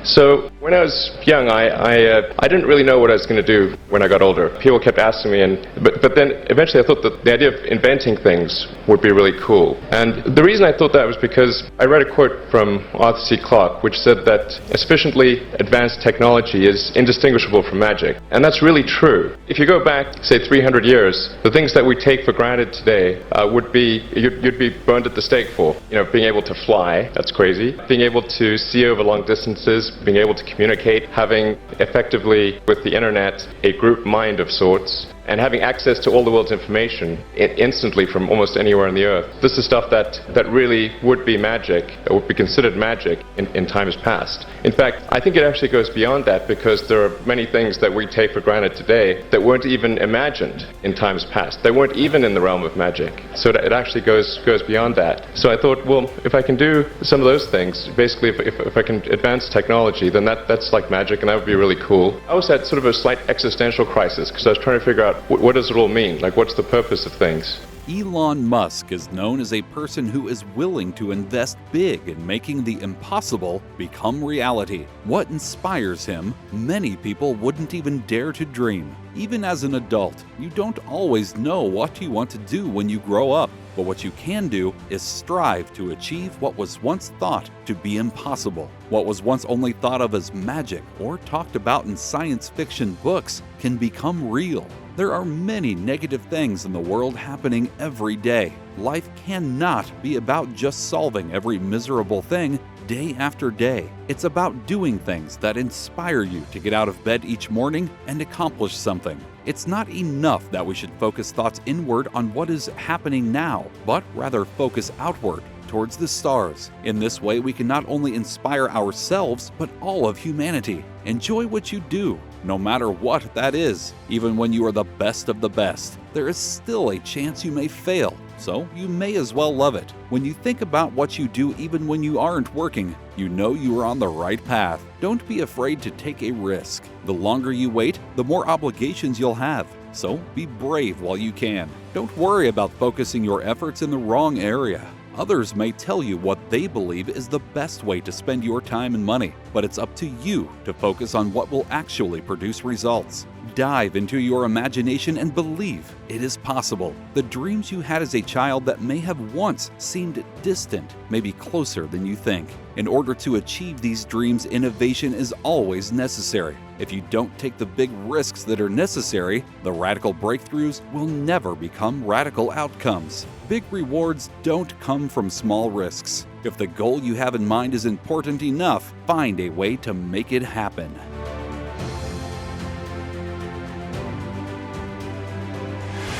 So when I was young, I didn't really know what I was going to do when I got older. People kept asking me, but then eventually I thought that the idea of inventing things would be really cool. And the reason I thought that was because I read a quote from Arthur C. Clarke, which said that a sufficiently advanced technology is indistinguishable from magic. And that's really true. If you go back, say, 300 years, the things that we take for granted today would be, you'd be burned at the stake for. You know, being able to fly, that's crazy. Being able to see over long distances, being able to communicate, having effectively, with the internet, a group mind of sorts, and having access to all the world's information instantly from almost anywhere on the earth. This is stuff that really would be magic, or would be considered magic in times past. In fact, I think it actually goes beyond that, because there are many things that we take for granted today that weren't even imagined in times past. They weren't even in the realm of magic. So it actually goes beyond that. So I thought, well, if I can do some of those things, basically if I can advance technology, then that's like magic, and that would be really cool. I also had sort of a slight existential crisis, because I was trying to figure out what does it all mean? Like, what's the purpose of things? Elon Musk is known as a person who is willing to invest big in making the impossible become reality. What inspires him, many people wouldn't even dare to dream. Even as an adult, you don't always know what you want to do when you grow up. But what you can do is strive to achieve what was once thought to be impossible. What was once only thought of as magic or talked about in science fiction books can become real. There are many negative things in the world happening every day. Life cannot be about just solving every miserable thing day after day. It's about doing things that inspire you to get out of bed each morning and accomplish something. It's not enough that we should focus thoughts inward on what is happening now, but rather focus outward towards the stars. In this way, we can not only inspire ourselves, but all of humanity. Enjoy what you do, no matter what that is. Even when you are the best of the best, there is still a chance you may fail, so you may as well love it. When you think about what you do even when you aren't working, you know you are on the right path. Don't be afraid to take a risk. The longer you wait, the more obligations you'll have. So be brave while you can. Don't worry about focusing your efforts in the wrong area. Others may tell you what they believe is the best way to spend your time and money, but it's up to you to focus on what will actually produce results. Dive into your imagination and believe it is possible. The dreams you had as a child that may have once seemed distant may be closer than you think. In order to achieve these dreams, innovation is always necessary. If you don't take the big risks that are necessary, the radical breakthroughs will never become radical outcomes. Big rewards don't come from small risks. If the goal you have in mind is important enough, find a way to make it happen.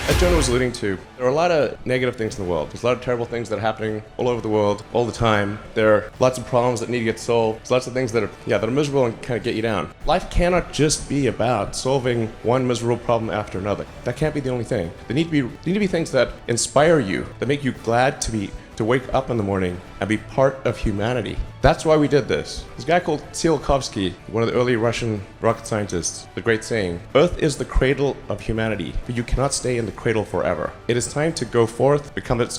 As Jonah was alluding to, there are a lot of negative things in the world. There's a lot of terrible things that are happening all over the world, all the time. There are lots of problems that need to get solved. There's lots of things that are miserable and kind of get you down. Life cannot just be about solving one miserable problem after another. That can't be the only thing. There need to be things that inspire you, that make you glad to wake up in the morning and be part of humanity. That's why we did this. This guy called Tsiolkovsky, one of the early Russian rocket scientists, the great saying, "Earth is the cradle of humanity, but you cannot stay in the cradle forever. It is time to go forth, become a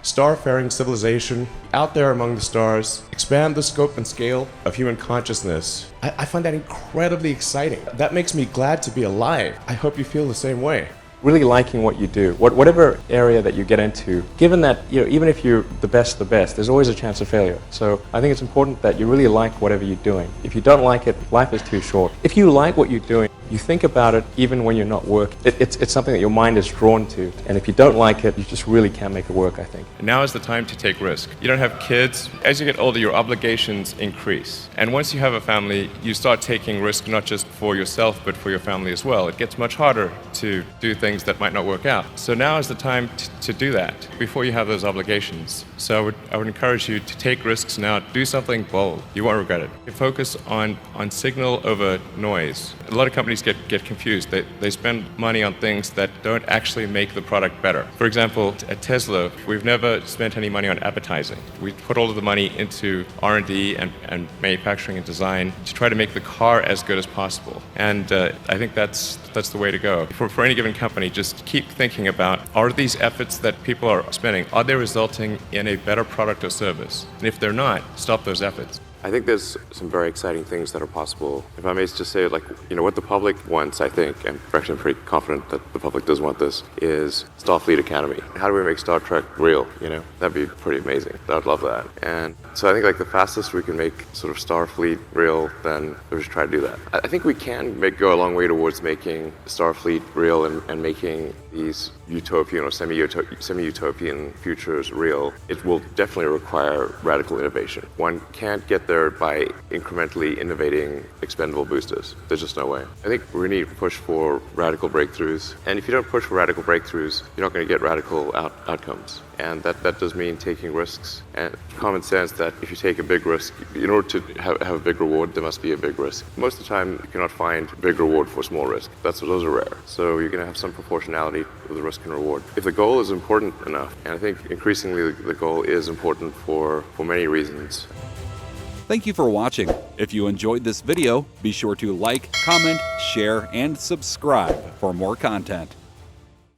star-faring civilization, out there among the stars, expand the scope and scale of human consciousness." I find that incredibly exciting. That makes me glad to be alive. I hope you feel the same way. Really liking what you do, whatever area that you get into, given that, even if you're the best, there's always a chance of failure. So I think it's important that you really like whatever you're doing. If you don't like it, life is too short. If you like what you're doing, you think about it even when you're not working. It's something that your mind is drawn to. And if you don't like it, you just really can't make it work, I think. Now is the time to take risk. You don't have kids. As you get older, your obligations increase. And once you have a family, you start taking risk not just for yourself, but for your family as well. It gets much harder to do things that might not work out. So now is the time to do that before you have those obligations. So I would encourage you to take risks now. Do something bold. You won't regret it. You focus on signal over noise. A lot of companies get confused. They spend money on things that don't actually make the product better. For example, at Tesla, we've never spent any money on advertising. We put all of the money into R&D and manufacturing and design to try to make the car as good as possible. And I think that's the way to go. For any given company, just keep thinking about, are these efforts that people are spending, are they resulting in a better product or service? And if they're not, stop those efforts. I think there's some very exciting things that are possible. If I may just say, like, what the public wants, I think, and actually I'm pretty confident that the public does want this, is Starfleet Academy. How do we make Star Trek real, That'd be pretty amazing. I'd love that. And so I think, like, the fastest we can make sort of Starfleet real, then we should try to do that. I think we can go a long way towards making Starfleet real and making these utopian or semi-utopian futures real. It will definitely require radical innovation. One can't get there by incrementally innovating expendable boosters. There's just no way. I think we need to push for radical breakthroughs. And if you don't push for radical breakthroughs, you're not going to get radical outcomes. And that does mean taking risks. And common sense that if you take a big risk, in order to have a big reward, there must be a big risk. Most of the time, you cannot find a big reward for small risk. Those are rare. So you're going to have some proportionality with the risk and reward. If the goal is important enough, and I think increasingly the goal is important for many reasons. Thank you for watching. If you enjoyed this video, be sure to like, comment, share, and subscribe for more content.